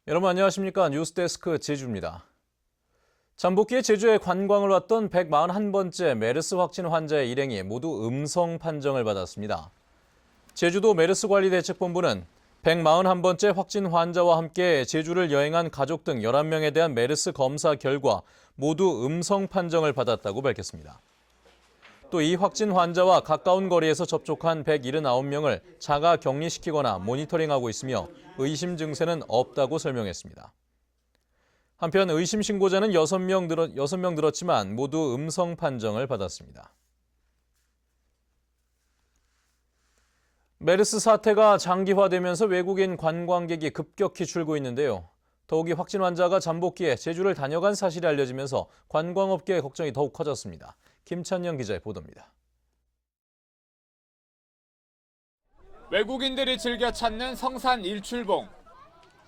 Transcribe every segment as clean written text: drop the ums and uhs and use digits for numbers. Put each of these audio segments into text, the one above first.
여러분 안녕하십니까? 뉴스데스크 제주입니다. 잠복기에 제주에 관광을 왔던 141번째 메르스 확진 환자의 일행이 모두 음성 판정을 받았습니다. 제주도 메르스관리대책본부는 141번째 확진 환자와 함께 제주를 여행한 가족 등 11명에 대한 메르스 검사 결과 모두 음성 판정을 받았다고 밝혔습니다. 또 이 확진 환자와 가까운 거리에서 접촉한 179명을 자가 격리시키거나 모니터링하고 있으며 의심 증세는 없다고 설명했습니다. 한편 의심 신고자는 6명 들었지만 모두 음성 판정을 받았습니다. 메르스 사태가 장기화되면서 외국인 관광객이 급격히 줄고 있는데요. 더욱이 확진 환자가 잠복기에 제주를 다녀간 사실이 알려지면서 관광업계의 걱정이 더욱 커졌습니다. 김찬영 기자의 보도입니다. 외국인들이 즐겨 찾는 성산 일출봉.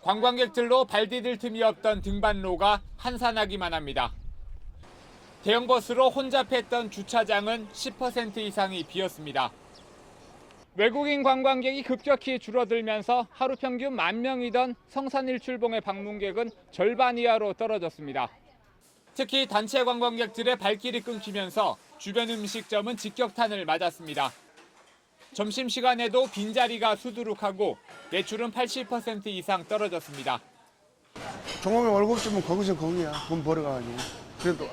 관광객들로 발 디딜 틈이 없던 등반로가 한산하기만 합니다. 대형 버스로 혼잡했던 주차장은 10% 이상이 비었습니다. 외국인 관광객이 급격히 줄어들면서 하루 평균 10,000명이던 성산 일출봉의 방문객은 절반 이하로 떨어졌습니다. 특히 단체 관광객들의 발길이 끊기면서 주변 음식점은 직격탄을 맞았습니다. 점심시간에도 빈자리가 수두룩하고 매출은 80% 이상 떨어졌습니다. 종업원 월급 주면 거기서 거기야. 돈 벌어가지고. 그래도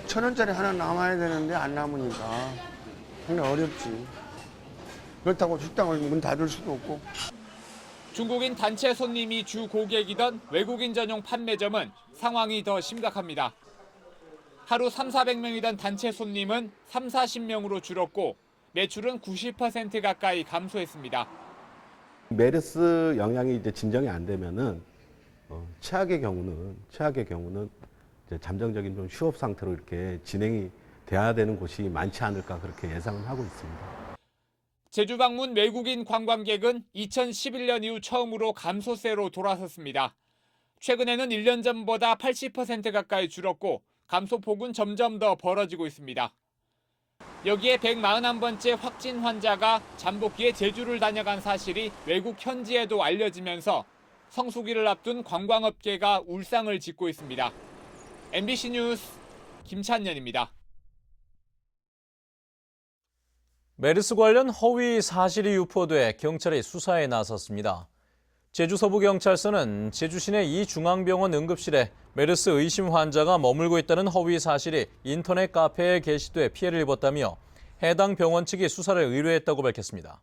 1,000원짜리 하나 남아야 되는데 안 남으니까 정말 어렵지. 그렇다고 식당을 문 닫을 수도 없고. 중국인 단체 손님이 주 고객이던 외국인 전용 판매점은 상황이 더 심각합니다. 하루 300~400명이던 단체 손님은 30~40명으로 줄었고 매출은 90% 가까이 감소했습니다. 메르스 영향이 이제 진정이 안 되면은 최악의 경우는 이제 잠정적인 좀 휴업 상태로 이렇게 진행이 돼야 되는 곳이 많지 않을까 그렇게 예상을 하고 있습니다. 제주 방문 외국인 관광객은 2011년 이후 처음으로 감소세로 돌아섰습니다. 최근에는 1년 전보다 80% 가까이 줄었고 감소폭은 점점 더 벌어지고 있습니다. 여기에 141번째 확진 환자가 잠복기에 제주를 다녀간 사실이 외국 현지에도 알려지면서 성수기를 앞둔 관광업계가 울상을 짓고 있습니다. MBC 뉴스 김찬년입니다. 메르스 관련 허위 사실이 유포돼 경찰이 수사에 나섰습니다. 제주 서부경찰서는 제주 시내 이 중앙병원 응급실에 메르스 의심 환자가 머물고 있다는 허위 사실이 인터넷 카페에 게시돼 피해를 입었다며 해당 병원 측이 수사를 의뢰했다고 밝혔습니다.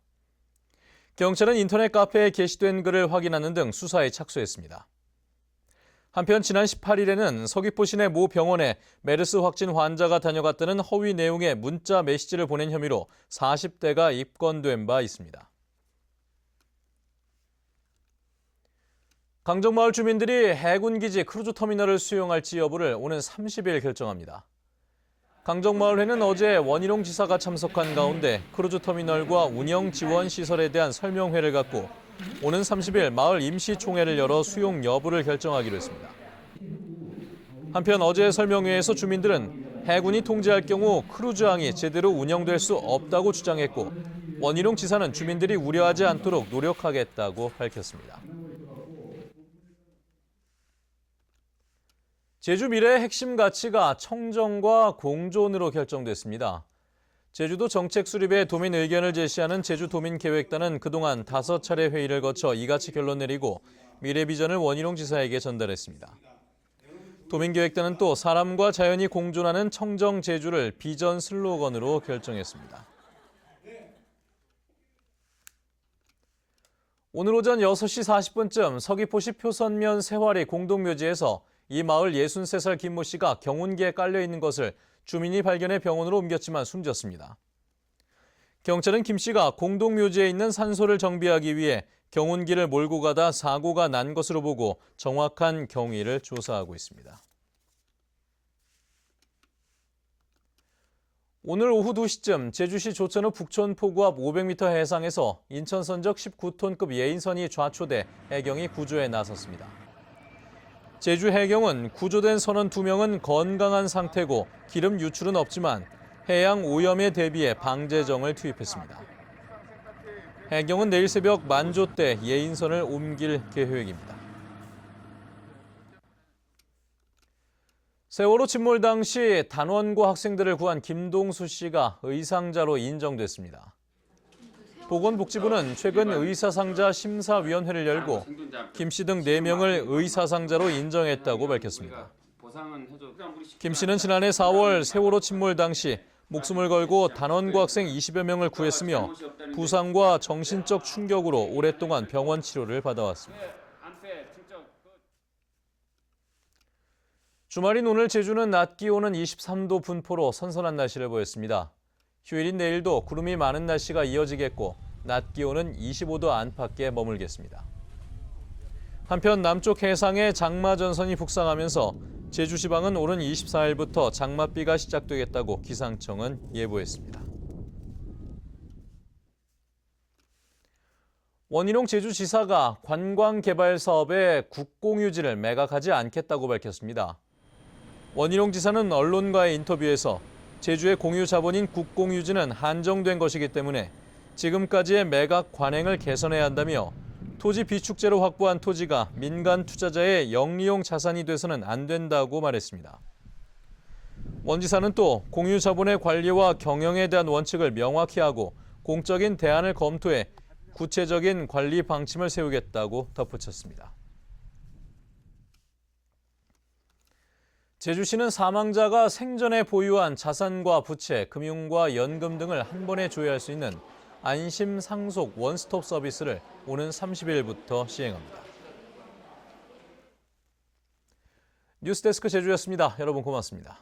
경찰은 인터넷 카페에 게시된 글을 확인하는 등 수사에 착수했습니다. 한편 지난 18일에는 서귀포 시내 모 병원에 메르스 확진 환자가 다녀갔다는 허위 내용의 문자 메시지를 보낸 혐의로 40대가 입건된 바 있습니다. 강정마을 주민들이 해군기지 크루즈터미널을 수용할지 여부를 오는 30일 결정합니다. 강정마을회는 어제 원희룡 지사가 참석한 가운데 크루즈터미널과 운영지원시설에 대한 설명회를 갖고 오는 30일 마을 임시총회를 열어 수용 여부를 결정하기로 했습니다. 한편 어제 설명회에서 주민들은 해군이 통제할 경우 크루즈항이 제대로 운영될 수 없다고 주장했고 원희룡 지사는 주민들이 우려하지 않도록 노력하겠다고 밝혔습니다. 제주 미래의 핵심 가치가 청정과 공존으로 결정됐습니다. 제주도 정책 수립에 도민 의견을 제시하는 제주도민계획단은 그동안 5차례 회의를 거쳐 이같이 결론 내리고 미래 비전을 원희룡 지사에게 전달했습니다. 도민계획단은 또 사람과 자연이 공존하는 청정 제주를 비전 슬로건으로 결정했습니다. 오늘 오전 6시 40분쯤 서귀포시 표선면 세화리 공동묘지에서 이 마을 63살 김모 씨가 경운기에 깔려 있는 것을 주민이 발견해 병원으로 옮겼지만 숨졌습니다. 경찰은 김 씨가 공동묘지에 있는 산소를 정비하기 위해 경운기를 몰고 가다 사고가 난 것으로 보고 정확한 경위를 조사하고 있습니다. 오늘 오후 2시쯤 제주시 조천읍 북촌 포구 앞 500m 해상에서 인천 선적 19톤급 예인선이 좌초돼 해경이 구조에 나섰습니다. 제주 해경은 구조된 선원 2명은 건강한 상태고 기름 유출은 없지만 해양 오염에 대비해 방제정을 투입했습니다. 해경은 내일 새벽 만조 때 예인선을 옮길 계획입니다. 세월호 침몰 당시 단원고 학생들을 구한 김동수 씨가 의상자로 인정됐습니다. 보건복지부는 최근 의사상자 심사위원회를 열고 김 씨 등 4명을 의사상자로 인정했다고 밝혔습니다. 김 씨는 지난해 4월 세월호 침몰 당시 목숨을 걸고 단원고 학생 20여 명을 구했으며 부상과 정신적 충격으로 오랫동안 병원 치료를 받아왔습니다. 주말인 오늘 제주는 낮 기온은 23도 분포로 선선한 날씨를 보였습니다. 휴일인 내일도 구름이 많은 날씨가 이어지겠고 낮 기온은 25도 안팎에 머물겠습니다. 한편 남쪽 해상에 장마 전선이 북상하면서 제주지방은 오는 24일부터 장맛비가 시작되겠다고 기상청은 예보했습니다. 원희룡 제주지사가 관광개발 사업에 국공유지를 매각하지 않겠다고 밝혔습니다. 원희룡 지사는 언론과의 인터뷰에서 제주의 공유 자본인 국공유지는 한정된 것이기 때문에 지금까지의 매각 관행을 개선해야 한다며 토지 비축제로 확보한 토지가 민간 투자자의 영리용 자산이 돼서는 안 된다고 말했습니다. 원 지사는 또 공유 자본의 관리와 경영에 대한 원칙을 명확히 하고 공적인 대안을 검토해 구체적인 관리 방침을 세우겠다고 덧붙였습니다. 제주시는 사망자가 생전에 보유한 자산과 부채, 금융과 연금 등을 한 번에 조회할 수 있는 안심 상속 원스톱 서비스를 오는 30일부터 시행합니다. 뉴스데스크 제주였습니다. 여러분 고맙습니다.